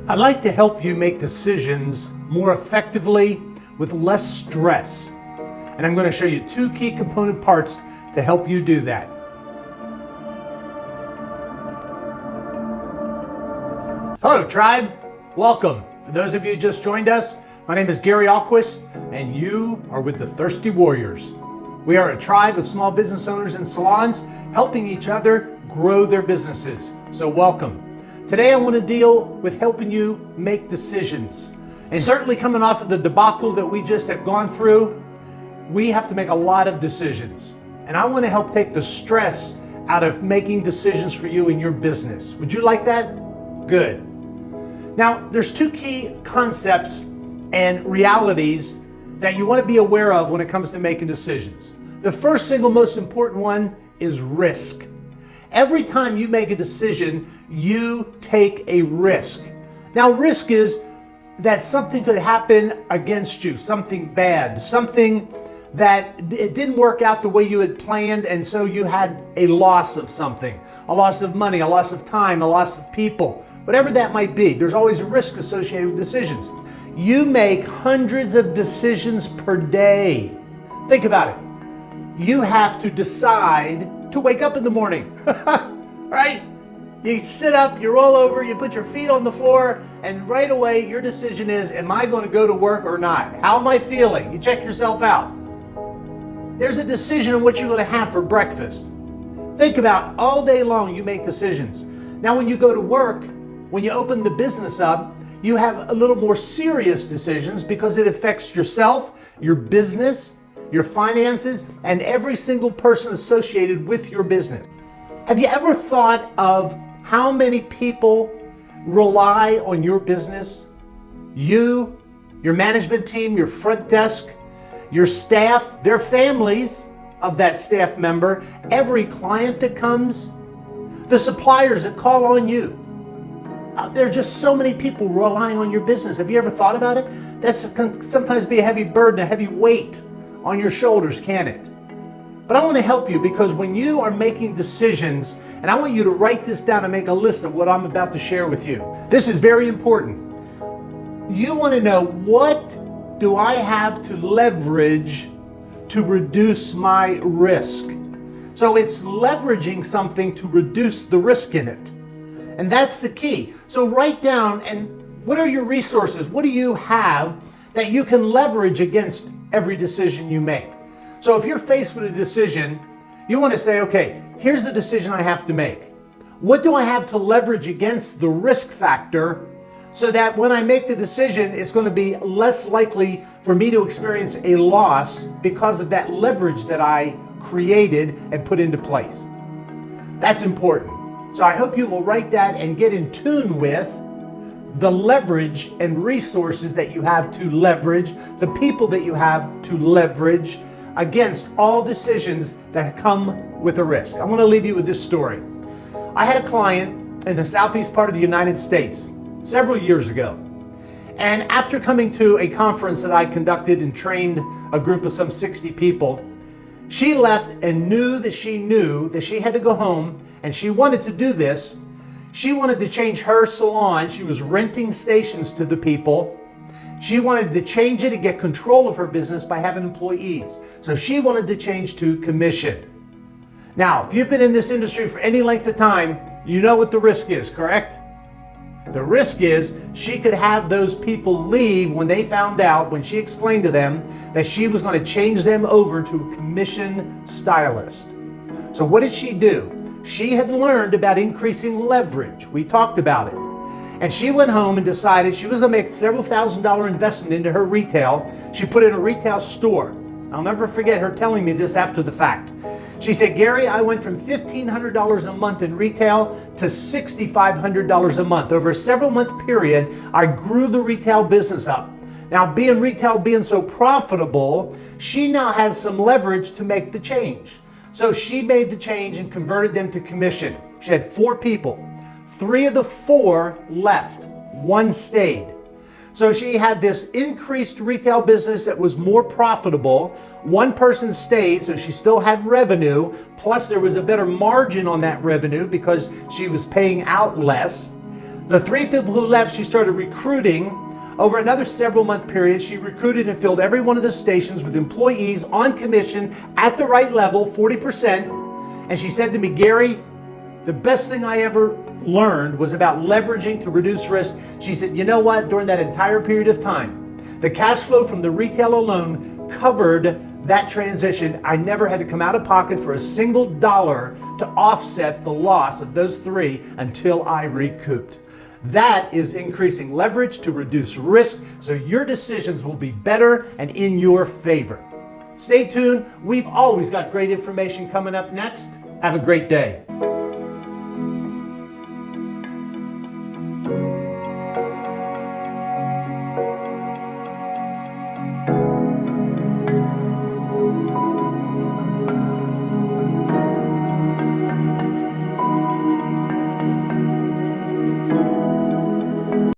I'd like to help you make decisions more effectively with less stress. And I'm going to show you two key component parts to help you do that. Hello, tribe. Welcome. For those of you who just joined us, my name is Gary Alquist, and you are with the Thirsty Warriors. We are a tribe of small business owners and salons helping each other grow their businesses. So welcome. Today I want to deal with helping you make decisions. And certainly coming off of the debacle that we just have gone through, we have to make a lot of decisions. And I want to help take the stress out of making decisions for you in your business. Would you like that? Good. Now, there's two key concepts and realities that you want to be aware of when it comes to making decisions. The first single most important one is risk. Every time you make a decision, you take a risk. Now, risk is that something could happen against you, something bad, something that it didn't work out the way you had planned, and so you had a loss of something, a loss of money, a loss of time, a loss of people, whatever that might be. There's always a risk associated with decisions. You make hundreds of decisions per day. Think about it. You have to decide to wake up in the morning, right? You sit up, you roll over, you put your feet on the floor, and right away your decision is, am I going to go to work or not? How am I feeling? You check yourself out. There's a decision on what you're going to have for breakfast. Think about all day long you make decisions. Now when you go to work, when you open the business up, you have a little more serious decisions because it affects yourself, your business, your finances, and every single person associated with your business. Have you ever thought of how many people rely on your business? You, your management team, your front desk, your staff, their families of that staff member, every client that comes, the suppliers that call on you. There are just so many people relying on your business. Have you ever thought about it? That can sometimes be a heavy burden, a heavy weight on your shoulders, can it? But I want to help you because when you are making decisions, and I want you to write this down and make a list of what I'm about to share with you. This is very important. You want to know, what do I have to leverage to reduce my risk? So it's leveraging something to reduce the risk in it. And that's the key. So write down, and what are your resources? What do you have that you can leverage against every decision you make? So if you're faced with a decision, you want to say, okay, here's the decision I have to make. What do I have to leverage against the risk factor so that when I make the decision, it's going to be less likely for me to experience a loss because of that leverage that I created and put into place? That's important. So I hope you will write that and get in tune with the leverage and resources that you have to leverage, the people that you have to leverage against all decisions that come with a risk. I want to leave you with this story. I had a client in the southeast part of the United States several years ago. And after coming to a conference that I conducted and trained a group of some 60 people, she left and knew that she had to go home, and she wanted to do this. She wanted to change her salon. She was renting stations to the people. She wanted to change it and get control of her business by having employees. So she wanted to change to commission. Now, if you've been in this industry for any length of time, you know what the risk is, correct? The risk is she could have those people leave when they found out, when she explained to them that she was going to change them over to a commission stylist. So what did she do? She had learned about increasing leverage. We talked about it. And she went home and decided she was going to make several $1,000 investment into her retail. She put in a retail store. I'll never forget her telling me this after the fact. She said, Gary, I went from $1,500 a month in retail to $6,500 a month. Over a several month period, I grew the retail business up. Now, being so profitable, she now has some leverage to make the change. So she made the change and converted them to commission. She had 4 people. 3 of the 4 left. 1 stayed. So she had this increased retail business that was more profitable. 1 person stayed, so she still had revenue. Plus there was a better margin on that revenue because she was paying out less. The 3 people who left, she started recruiting. Over another several month period, she recruited and filled every one of the stations with employees on commission at the right level, 40%. And she said to me, Gary, the best thing I ever learned was about leveraging to reduce risk. She said, you know what? During that entire period of time, the cash flow from the retail alone covered that transition. I never had to come out of pocket for a single dollar to offset the loss of those 3 until I recouped. That is increasing leverage to reduce risk, so your decisions will be better and in your favor. Stay tuned. We've always got great information coming up next. Have a great day.